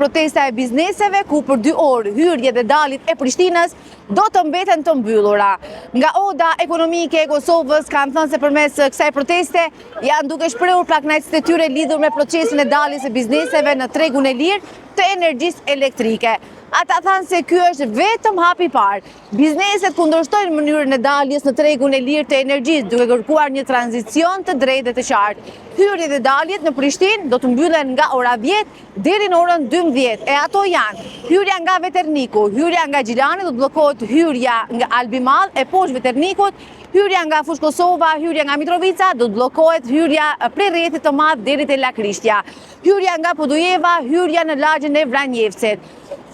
protesta e bizneseve, ku për 2 orë hyrje dhe dalit e Prishtinës do të mbeten të mbyllura. Nga Oda Ekonomike e Kosovës kanë thënë se përmes kësaj proteste janë duke shprehur prakënaqësitë e tyre lidhur me procesin e daljes së bizneseve në tregun e lirë të energjisë elektrike. Ata thanë se ky është vetëm hapi i parë. Bizneset kundërshtojnë mënyrën e daljes në tregun e lirë të energjisë, duke kërkuar një tranzicion të drejtë dhe të qartë. Hyrjet dhe daljet në Prishtinë do të mbyllen nga ora 10 deri në orën 12, e ato janë: hyrja nga Veterniku, hyrja nga Gjilani, do të bllokohet hyrja nga Albi Madh e poshtë Veternikut, hyrja nga Fushë Kosova, hyrja nga Mitrovica, do të bllokohet hyrja prej Rrethit të Madh deri te Lakrishtia, hyrja nga Podujeva, hyrja në lagjen e Vranjevcit.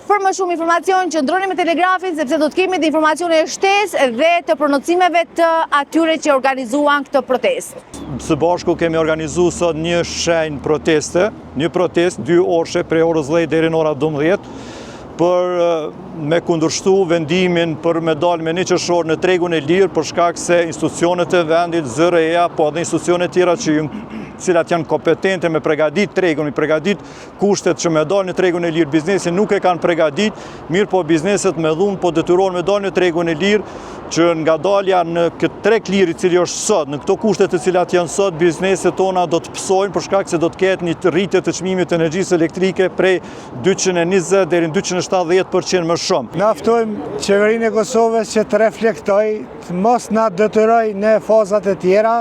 Për më shumë informacion, qëndroni me Telegrafin, sepse do të kemi dhe informacione e shtesë dhe të pronocimeve të atyre që organizuan këtë protestë. Së bashku kemi organizuar sot një shenjë proteste, një protestë 2 orëshe prej orës 10 deri në ora 12, për me kundërshtu vendimin për me dalë me 1 qershor në tregun e lirë për shkak se institucionet e vendit, ZRE-ja, po dhe institucionet tjera cilat janë kompetente me pregadit tregun, me pregadit kushtet që me dalë në tregun e lirë. Biznesi nuk e kanë pregadit, mirë po bizneset me dhunë po detyrohen me dalë në tregun e lirë, që nga dalja në këtë treg lirë i cili është sot, në këto kushtet të cilat janë sot, bizneset tona do të pësojnë për shkak se do të ketë një rritje të çmimit të energjisë elektrike prej 220 deri në 270% më shumë. Na ftojmë qeverinë e Kosovës që të reflektoj, të mos na detyroj në fazat e tjera,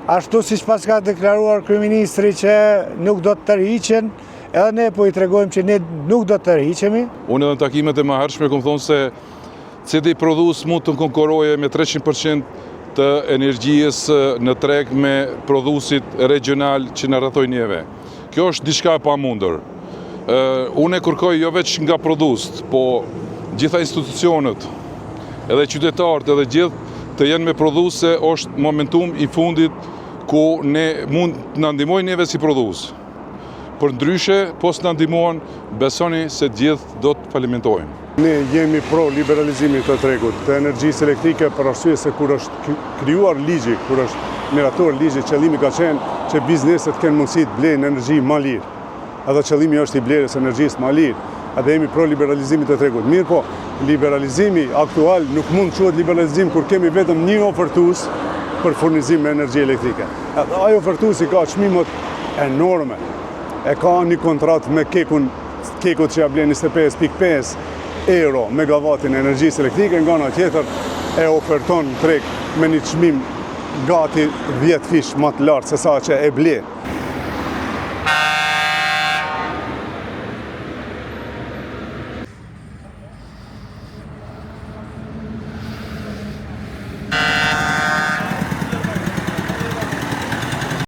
ashtu siç pas ka deklaruar kryeministri që nuk do të tërhiqen, edhe ne po i tregojmë që ne nuk do të tërhiqemi. Unë edhe në takimet e mëhershme kam thonë se cili prodhues mund të konkurrojë me 300% të energjisë në treg me prodhuesit regional që na rrethojnë neve. Kjo është diçka e pamundur. Unë e kërkoj jo vetëm nga prodhuesit, po gjitha institucionet, edhe qytetarët, edhe gjithë të jenë me prodhuese, është momentum i fundit ku ne mund të na ndihmojnë neve si prodhues. Për ndryshe, po s'na ndihmojnë, besoni se gjithë do të falimentojnë. Ne jemi pro liberalizimit të tregut të energjisë elektrike për arsye se kur është krijuar ligji, kur është miratuar ligji, qëllimi ka qenë që bizneset kenë mundësi të blejnë energji më lirë. Edhe qëllimi është i blerjes energjisë më lirë. Edhe jemi pro liberalizimit të tregut. Mirë po, liberalizimi aktual nuk mund të quhet liberalizim kur kemi vetëm një ofertues për furnizim me energji elektrike. Ai ofertuesi ka çmimet enorme. E ka një kontratë me Kekut që ja blen 25.5 euro megavatin energjisë elektrike, nga ana tjetër e oferton treg me një çmim gati 10 fish më të lartë se sa që e ble.